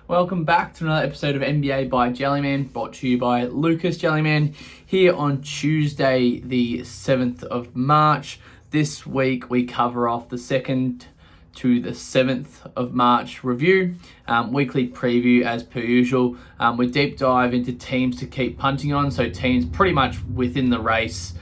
Welcome back to another episode of NBA by Jellyman, brought to you by Lucas Jellyman, here on Tuesday, the 7th of March. This week, we cover off the 2nd to the 7th of March review, weekly preview as per usual. We deep dive into teams to keep punting on, so teams pretty much within the race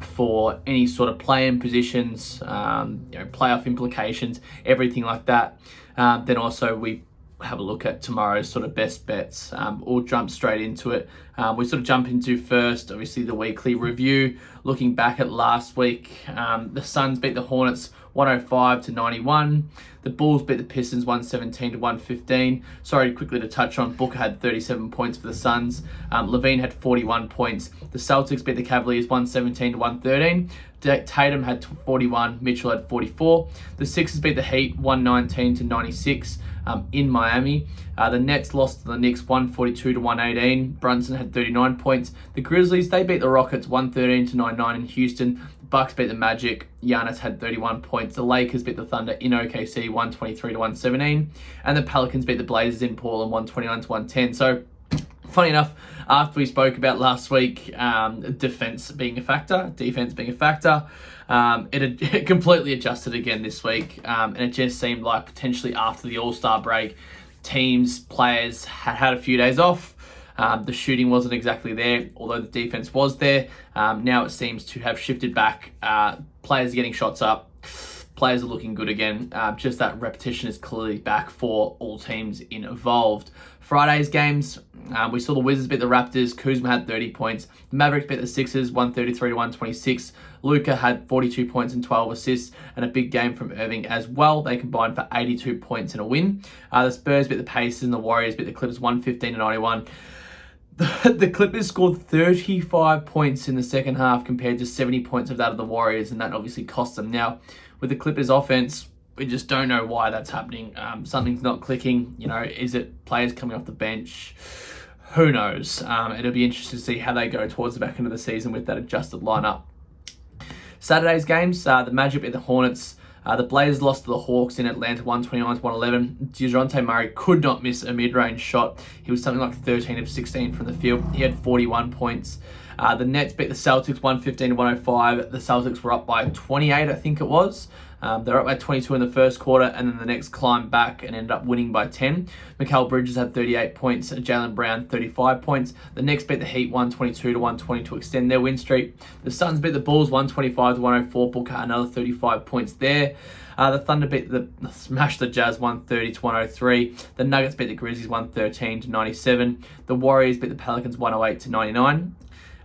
for any sort of play-in positions, playoff implications, everything like that. Then also we have a look at tomorrow's sort of best bets. We'll jump straight into it. We sort of jump into first, obviously, the weekly review. Looking back at last week, the Suns beat the Hornets 105-91. The Bulls beat the Pistons 117-115. Sorry, quickly to touch on, Booker had 37 points for the Suns. LaVine had 41 points. The Celtics beat the Cavaliers 117-113. Tatum had 41, Mitchell had 44. The Sixers beat the Heat 119-96 in Miami. The Nets lost to the Knicks 142-118. Brunson had 39 points. The Grizzlies, they beat the Rockets 113-99 in Houston. The Bucks beat the Magic. Giannis had 31 points. The Lakers beat the Thunder in OKC 123-117. And the Pelicans beat the Blazers in Portland 129-110. So, funny enough, after we spoke about last week, defense being a factor, it had completely adjusted again this week. And it just seemed like potentially after the All-Star break, players had a few days off. The shooting wasn't exactly there, although the defense was there. Now it seems to have shifted back. Players are getting shots up. Players are looking good again. Just that repetition is clearly back for all teams involved. Friday's games, we saw the Wizards beat the Raptors. Kuzma had 30 points. The Mavericks beat the Sixers 133-126. Luka had 42 points and 12 assists, and a big game from Irving as well. They combined for 82 points and a win. The Spurs beat the Pacers, and the Warriors beat the Clippers 115-91. The Clippers scored 35 points in the second half compared to 70 points of that of the Warriors, and that obviously cost them. Now, with the Clippers offense, we just don't know why that's happening. Something's not clicking. Is it players coming off the bench? Who knows? It'll be interesting to see how they go towards the back end of the season with that adjusted lineup. Saturday's games, the Magic beat the Hornets. The Blazers lost to the Hawks in Atlanta 129-111. DeJounte Murray could not miss a mid-range shot. He was something like 13 of 16 from the field. He had 41 points. The Nets beat the Celtics 115-105. The Celtics were up by 28, I think it was. They were up by 22 in the first quarter, and then the Knicks climbed back and ended up winning by 10. Mikal Bridges had 38 points, Jaylen Brown 35 points. The Knicks beat the Heat 122-120 to extend their win streak. The Suns beat the Bulls 125-104. Booker had another 35 points there. The Thunder smashed the Jazz 130-103. The Nuggets beat the Grizzlies 113-97. The Warriors beat the Pelicans 108-99.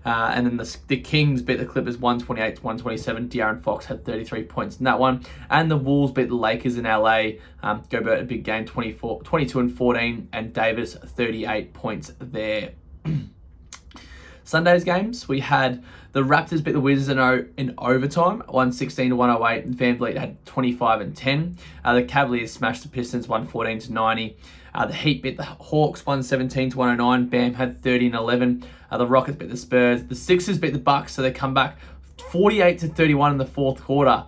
And then the Kings beat the Clippers 128-127. De'Aaron Fox had 33 points in that one. And the Wolves beat the Lakers in LA. Gobert, a big game, 22-14. And Davis, 38 points there. Sunday's games, we had the Raptors beat the Wizards in overtime, 116-108. VanVleet had 25-10. The Cavaliers smashed the Pistons 114-90. The Heat beat the Hawks 117-109. Bam had 30-11. The Rockets beat the Spurs. The Sixers beat the Bucks, so they come back 48-31 in the fourth quarter.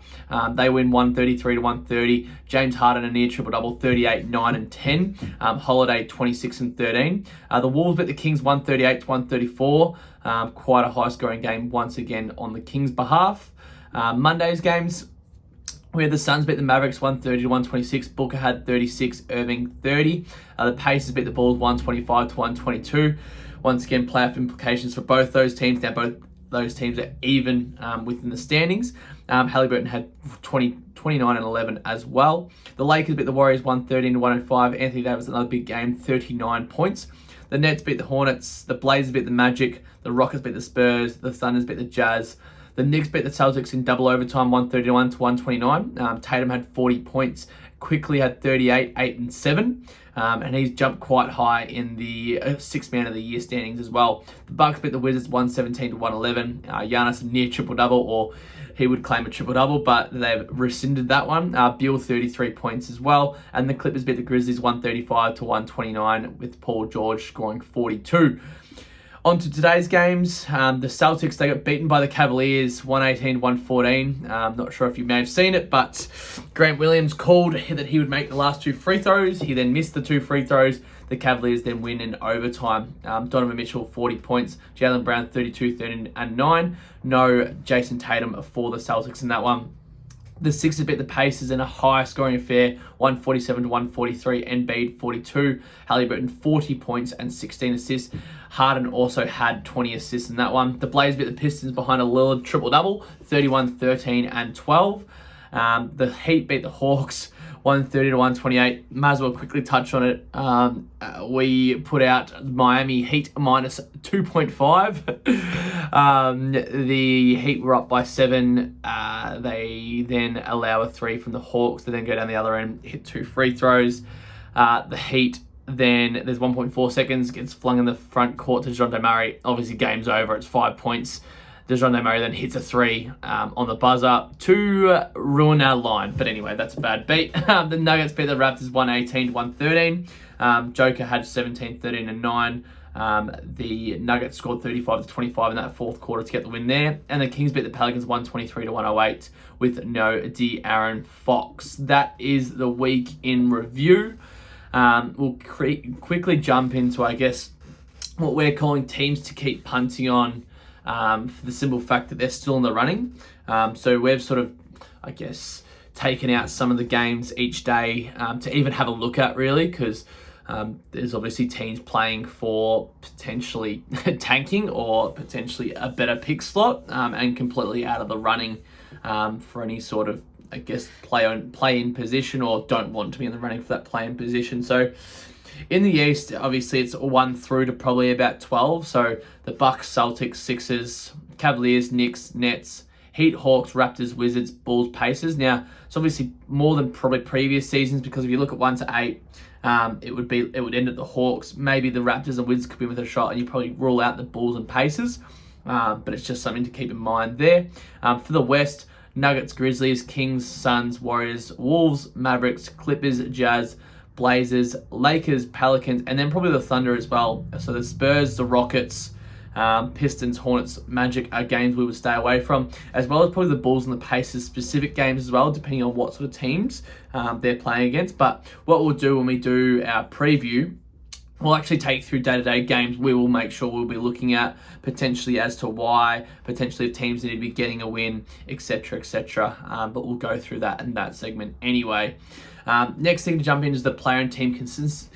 They win 133-130. James Harden a near triple-double, 38, 9, and 10. Holiday 26 and 13. The Wolves beat the Kings 138-134. Quite a high-scoring game once again on the Kings' behalf. Monday's games, we had the Suns beat the Mavericks 130-126. Booker had 36, Irving 30. The Pacers beat the Bulls 125-122. Once again, playoff implications for both those teams. Now both those teams are even within the standings. Halliburton had 29 and 11 as well. The Lakers beat the Warriors 113-105. Anthony Davis, another big game, 39 points. The Nets beat the Hornets. The Blazers beat the Magic. The Rockets beat the Spurs. The Thunders beat the Jazz. The Knicks beat the Celtics in double overtime, 131-129. Tatum had 40 points. Quickly had 38, 8, and 7. And he's jumped quite high in the Sixth Man of the Year standings as well. The Bucks beat the Wizards 117-111. Giannis near triple-double, or he would claim a triple-double, but they've rescinded that one. Beal 33 points as well. And the Clippers beat the Grizzlies 135-129 with Paul George scoring 42. On to today's games. The Celtics, they got beaten by the Cavaliers 118-114. Not sure if you may have seen it, but Grant Williams called that he would make the last 2 free throws. He then missed the 2 free throws. The Cavaliers then win in overtime. Donovan Mitchell, 40 points. Jaylen Brown, 32, 13, and 9. No Jason Tatum for the Celtics in that one. The Sixers beat the Pacers in a high-scoring affair, 147-143. Embiid, 42. Halliburton, 40 points and 16 assists. Harden also had 20 assists in that one. The Blazers beat the Pistons behind a Lillard triple-double, 31, 13, and 12. The Heat beat the Hawks, 130-128. Might as well quickly touch on it. We put out Miami Heat minus 2.5. The Heat were up by 7. They then allow a 3 from the Hawks. They then go down the other end, hit 2 free throws. The Heat, then there's 1.4 seconds, gets flung in the front court to DeJounte Murray. Obviously, game's over. It's 5 points. DeJounte Murray then hits a 3 on the buzzer to ruin our line. But anyway, that's a bad beat. The Nuggets beat the Raptors 118-113. Joker had 17, 13, and 9. The Nuggets scored 35-25 in that fourth quarter to get the win there. And the Kings beat the Pelicans 123-108 with no De'Aaron Fox. That is the week in review. We'll quickly jump into, I guess, what we're calling teams to keep punting on. For the simple fact that they're still in the running. So we've sort of, I guess, taken out some of the games each day to even have a look at, really, because there's obviously teams playing for potentially tanking or potentially a better pick slot and completely out of the running for any sort of, I guess, play-in position or don't want to be in the running for that play-in position. So in the East, obviously, it's 1 through to probably about 12. So the Bucks, Celtics, Sixers, Cavaliers, Knicks, Nets, Heat, Hawks, Raptors, Wizards, Bulls, Pacers. Now, it's obviously more than probably previous seasons because if you look at 1 to 8, it would end at the Hawks. Maybe the Raptors and Wizards could be with a shot, and you probably rule out the Bulls and Pacers. But it's just something to keep in mind there. For the West, Nuggets, Grizzlies, Kings, Suns, Warriors, Wolves, Mavericks, Clippers, Jazz, Blazers, Lakers, Pelicans, and then probably the Thunder as well. So the Spurs, the Rockets, Pistons, Hornets, Magic are games we would stay away from, as well as probably the Bulls and the Pacers specific games as well, depending on what sort of teams they're playing against. But what we'll do when we do our preview, we'll actually take through day-to-day games. We will make sure we'll be looking at potentially as to why, potentially if teams need to be getting a win, etc., etc. But we'll go through that in that segment anyway. Next thing to jump in is the player and team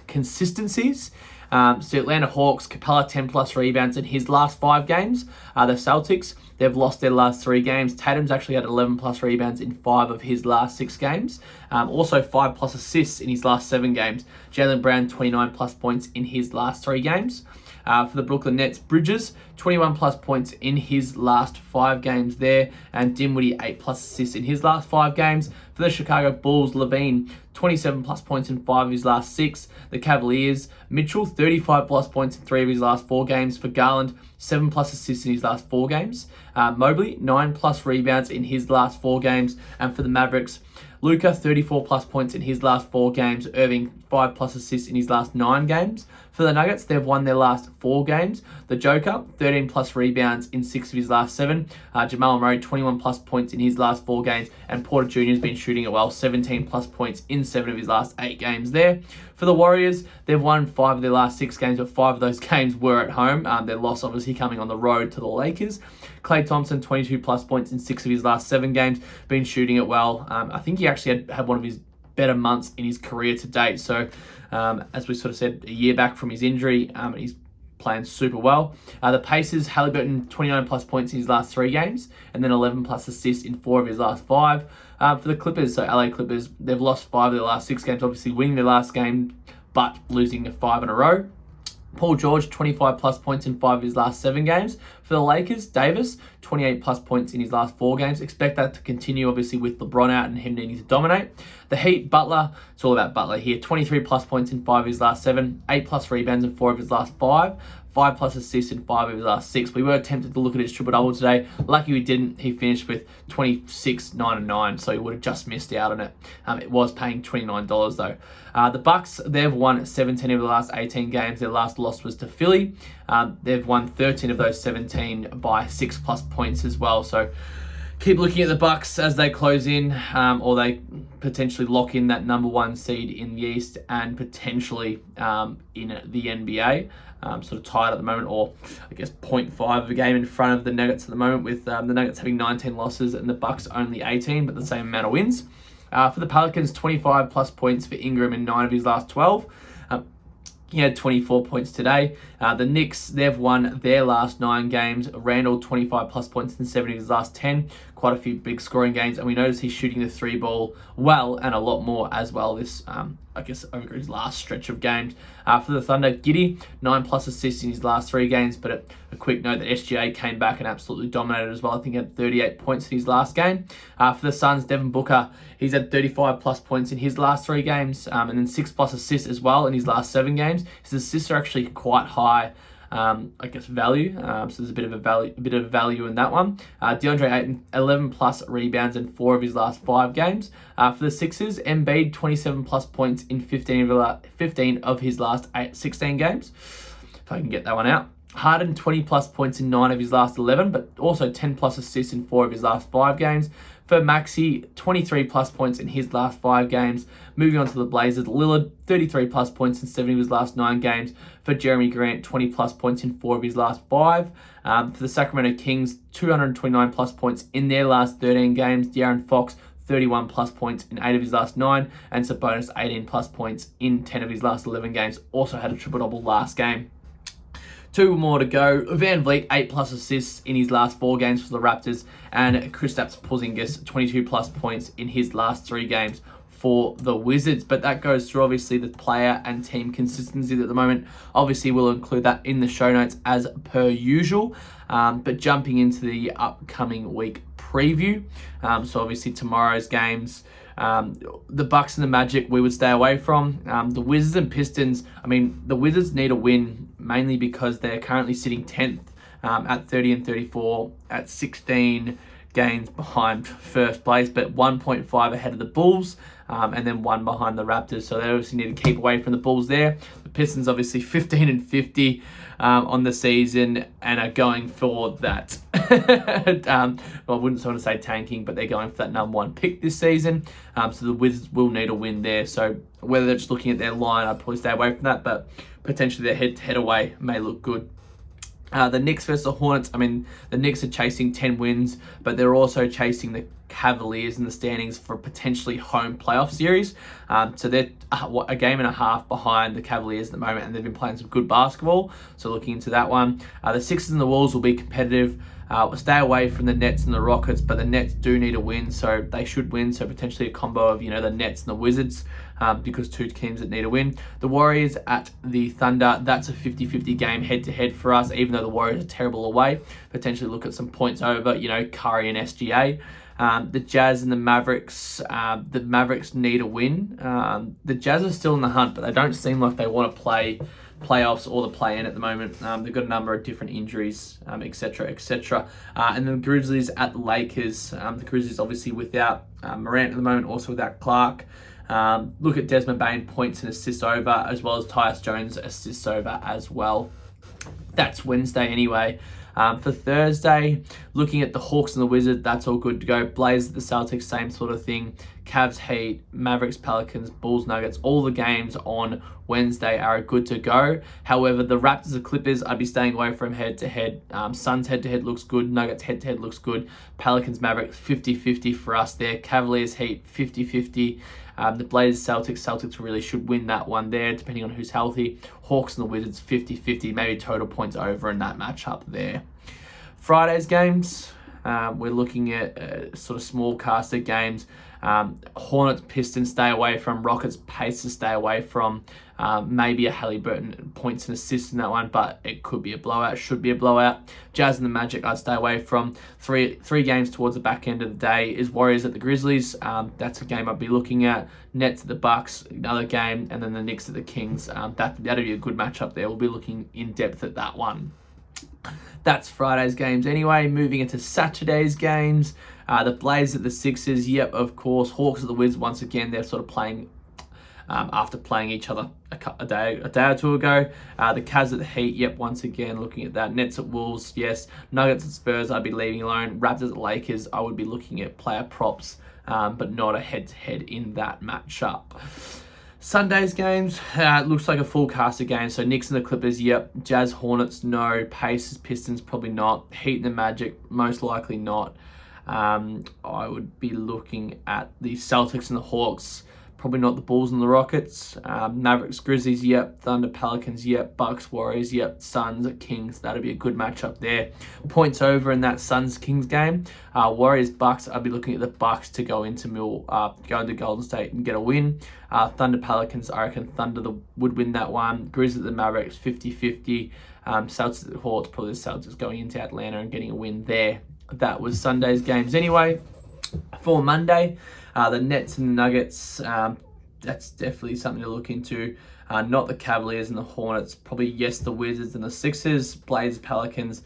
consistencies. So Atlanta Hawks, Capela 10 plus rebounds in his last 5 games. The Celtics, they've lost their last 3 games. Tatum's actually had 11 plus rebounds in 5 of his last 6 games. Also 5 plus assists in his last 7 games. Jaylen Brown 29 plus points in his last 3 games. For the Brooklyn Nets, Bridges 21 plus points in his last 5 games there, and Dinwiddie 8 plus assists in his last 5 games. For the Chicago Bulls, LaVine 27 plus points in 5 of his last 6. The Cavaliers, Mitchell 35 plus points in 3 of his last 4 games. For Garland, 7 plus assists in his last 4 games. Mobley 9 plus rebounds in his last 4 games, and for the Mavericks, Luka 34 plus points in his last 4 games. Irving 5 plus assists in his last 9 games. For the Nuggets, they've won their last 4 games. The Joker 13 plus rebounds in 6 of his last 7. Jamal Murray 21 plus points in his last 4 games, and Porter Jr. has been shooting it well, 17 plus points in 7 of his last 8 games there. For the Warriors, they've won 5 of their last 6 games, but 5 of those games were at home. Their loss obviously coming on the road to the Lakers. Klay Thompson 22 plus points in 6 of his last 7 games, been shooting it well. I think he actually had one of his better months in his career to date. So as we sort of said, a year back from his injury, he's playing super well. The Pacers, Halliburton 29 plus points in his last 3 games, and then 11 plus assists in 4 of his last 5. For the Clippers, so LA Clippers, they've lost 5 of their last 6 games, obviously winning their last game, but losing 5 in a row. Paul George, 25 plus points in 5 of his last 7 games. For the Lakers, Davis, 28 plus points in his last 4 games. Expect that to continue, obviously, with LeBron out and him needing to dominate. The Heat, Butler, it's all about Butler here. 23 plus points in 5 of his last 7. 8 plus rebounds in 4 of his last 5. 5+ assists in 5 of his last 6. We were tempted to look at his triple-double today. Lucky we didn't. He finished with 26, 9, and 9, so he would have just missed out on it. It was paying $29 though. The Bucks, they've won 17 of the last 18 games. Their last loss was to Philly. They've won 13 of those 17 by 6+ points as well. So keep looking at the Bucks as they close in, or they potentially lock in that number 1 seed in the East and potentially in the NBA. Sort of tied at the moment, or I guess 0.5 of a game in front of the Nuggets at the moment, with the Nuggets having 19 losses and the Bucks only 18, but the same amount of wins. For the Pelicans, 25+ points for Ingram in 9 of his last 12. He had 24 points today. The Knicks, they've won their last 9 games. Randall, 25+ points in 7 of his last 10. Quite a few big scoring games. And we notice he's shooting the 3 ball well, and a lot more as well this, I guess, over his last stretch of games. For the Thunder, Giddey, 9+ assists in his last 3 games. But a quick note that SGA came back and absolutely dominated as well. I think he had 38 points in his last game. For the Suns, Devin Booker, he's had 35+ points in his last 3 games. And then 6+ assists as well in his last 7 games. His assists are actually quite high, I guess, value. So there's a bit of value in that one. DeAndre Ayton, 11+ rebounds in 4 of his last 5 games. For the Sixers, Embiid, 27+ points in 15 of his last 16 games. If I can get that one out. Harden, 20+ points in 9 of his last 11, but also 10+ assists in 4 of his last 5 games. For Maxey, 23+ points in his last 5 games. Moving on to the Blazers, Lillard, 33+ points in 7 of his last 9 games. For Jeremy Grant, 20+ points in 4 of his last 5. For the Sacramento Kings, 229+ points in their last 13 games. De'Aaron Fox, 31+ points in 8 of his last 9. And Sabonis, 18+ points in 10 of his last 11 games. Also had a triple-double last game. 2 more to go. Van Vliet, 8+ assists in his last 4 games for the Raptors. And Kristaps Porzingis, 22+ points in his last 3 games for the Wizards. But that goes through, obviously, the player and team consistencies at the moment. Obviously, we'll include that in the show notes as per usual. But jumping into the upcoming week preview. So obviously, tomorrow's games. The Bucks and the Magic we would stay away from. The Wizards and Pistons, I mean, the Wizards need a win mainly because they're currently sitting 10th at 30-34 at 16 games behind first place, but 1.5 ahead of the Bulls, and then 1 behind the Raptors. So they obviously need to keep away from the Bulls there. The Pistons obviously 15-50 on the season and are going for that. Well, I wouldn't sort of say tanking, but they're going for that number 1 pick this season. So the Wizards will need a win there. So whether they're just looking at their line, I'd probably stay away from that, but potentially their head-to-head away may look good. The Knicks versus the Hornets, I mean, the Knicks are chasing 10 wins, but they're also chasing the Cavaliers in the standings for potentially home playoff series. So they're a game and a half behind the Cavaliers at the moment, and they've been playing some good basketball. So looking into that one. The Sixers and the Wolves will be competitive. We'll stay away from the Nets and the Rockets, but the Nets do need a win, so they should win. So potentially a combo of, the Nets and the Wizards, because 2 teams that need a win. The Warriors at the Thunder, that's a 50-50 game head-to-head for us, even though the Warriors are terrible away. Potentially look at some points over, Curry and SGA. The Jazz and the Mavericks need a win. The Jazz are still in the hunt, but they don't seem like they want to play playoffs or the play-in at the moment. They've got a number of different injuries, etc., etc. And then the Grizzlies at the Lakers. The Grizzlies obviously without Morant at the moment, also without Clark. Look at Desmond Bane points and assists over, as well as Tyus Jones assists over as well. That's Wednesday anyway. For Thursday, looking at the Hawks and the Wizards, that's all good to go. Blazers, the Celtics, same sort of thing. Cavs, Heat, Mavericks, Pelicans, Bulls, Nuggets, all the games on Wednesday are good to go. However, the Raptors and Clippers, I'd be staying away from head-to-head. Suns head-to-head looks good. Nuggets head-to-head looks good. Pelicans, Mavericks, 50-50 for us there. Cavaliers, Heat, 50-50. The Blazers, Celtics really should win that one there, depending on who's healthy. Hawks and the Wizards, 50-50, maybe total points over in that matchup there. Friday's games, We're looking at sort of small caster games. Hornets, Pistons, stay away from. Rockets, Pacers, stay away from. Maybe a Halliburton points and assists in that one, but it could be a blowout, should be a blowout. Jazz and the Magic, I'd stay away from. Three games towards the back end of the day is Warriors at the Grizzlies. That's a game I'd be looking at. Nets at the Bucks, another game, and then the Knicks at the Kings. That'll be a good matchup there. We'll be looking in depth at that one. That's Friday's games anyway. Moving into Saturday's games. The Blazers at the Sixers. Yep, of course. Hawks at the Wizards once again. They're sort of playing after playing each other a day or two ago. The Cavs at the Heat. Yep, once again looking at that. Nets at Wolves. Yes. Nuggets at Spurs. I'd be leaving alone. Raptors at Lakers. I would be looking at player props, but not a head-to-head in that matchup. Sunday's games, looks like a full cast of games. So Knicks and the Clippers, yep. Jazz, Hornets, no. Pacers, Pistons, probably not. Heat and the Magic, most likely not. I would be looking at the Celtics and the Hawks, probably not the Bulls and the Rockets. Mavericks, Grizzlies, yep. Thunder, Pelicans, yep. Bucks, Warriors, yep. Suns, Kings, that'll be a good matchup there. Points over in that Suns-Kings game. Warriors, Bucks, I'd be looking at the Bucks to go into Golden State and get a win. Thunder, Pelicans, I reckon Thunder would win that one. Grizzlies, the Mavericks, 50-50. Celtics, the Hawks, probably the Celtics going into Atlanta and getting a win there. That was Sunday's games anyway. For Monday, the Nets and the Nuggets, that's definitely something to look into. Not the Cavaliers and the Hornets. Probably, yes, the Wizards and the Sixers. Blazers, Pelicans.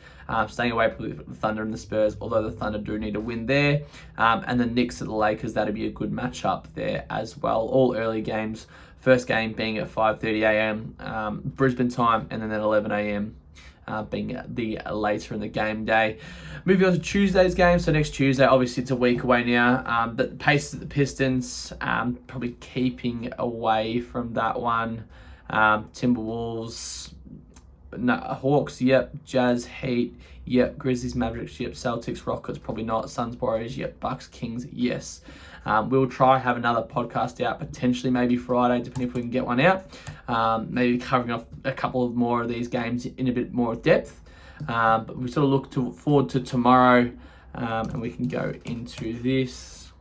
Staying away probably from the Thunder and the Spurs, although the Thunder do need a win there. And the Knicks at the Lakers, that'd be a good matchup there as well. All early games. First game being at 5:30 a.m. Brisbane time, and then at 11 a.m. Being the later in the game day. Moving on to Tuesday's game. So next Tuesday, obviously it's a week away now. But the Pacers at the Pistons, probably keeping away from that one. Timberwolves, Hawks, yep. Jazz, Heat, yep. Grizzlies, Mavericks, yep. Celtics, Rockets, probably not. Suns, Warriors, yep. Bucks, Kings, yes. We'll try have another podcast out, potentially maybe Friday, depending if we can get one out. Maybe covering off a couple of more of these games in a bit more depth. But we sort of look forward to tomorrow, and we can go into this.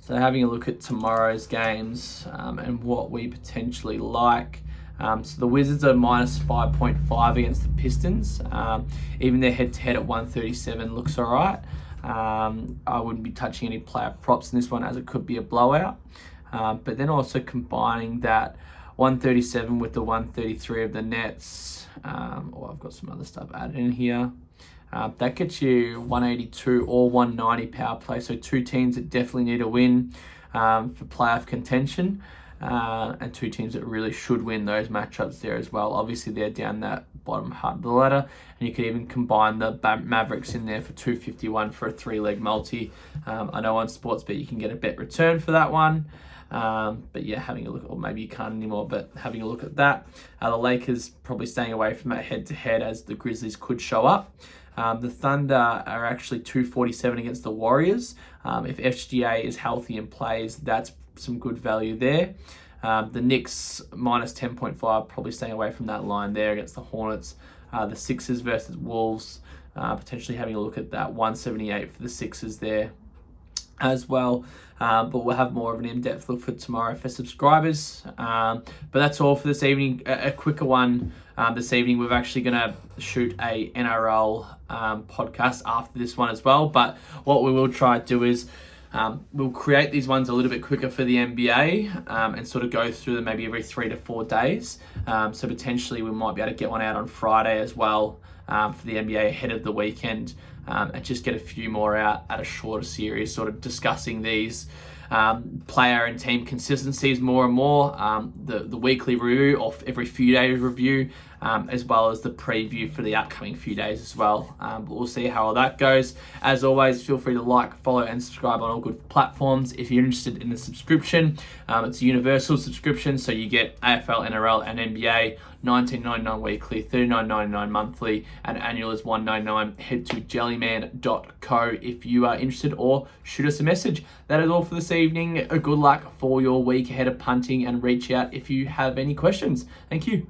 So having a look at tomorrow's games and what we potentially like. So the Wizards are minus 5.5 against the Pistons. Even their head-to-head at 137 looks all right. I wouldn't be touching any player props in this one, as it could be a blowout. But then also combining that 137 with the 133 of the Nets. I've got some other stuff added in here. That gets you 182 or 190 power play. So two teams that definitely need a win for playoff contention. And two teams that really should win those matchups there as well. Obviously, they're down that bottom half of the ladder, and you could even combine the Mavericks in there for 251 for a 3-leg multi. I know on Sportsbet you can get a bet return for that one. But yeah, having a look, or maybe you can't anymore, but having a look at that. The Lakers probably staying away from that head-to-head, as the Grizzlies could show up. The Thunder are actually 247 against the Warriors. If FGA is healthy and plays, that's some good value there. The Knicks minus 10.5, probably staying away from that line there against the Hornets. The Sixers versus Wolves, potentially having a look at that 178 for the Sixers there as well. But we'll have more of an in-depth look for tomorrow for subscribers. But that's all for this evening. A quicker one this evening. We're actually going to shoot a NRL podcast after this one as well. But what we will try to do is we'll create these ones a little bit quicker for the NBA and sort of go through them maybe every 3 to 4 days. So potentially we might be able to get one out on Friday as well for the NBA ahead of the weekend, and just get a few more out at a shorter series, sort of discussing these player and team consistencies more and more, the weekly review of every few days review, as well as the preview for the upcoming few days as well. But we'll see how all that goes. As always, feel free to like, follow, and subscribe on all good platforms. If you're interested in the subscription, it's a universal subscription, so you get AFL, NRL, and NBA, $19.99 weekly, $39.99 monthly, and annual is $199. Head to jellyman.co if you are interested, or shoot us a message. That is all for this evening. Good luck for your week ahead of punting, and reach out if you have any questions. Thank you.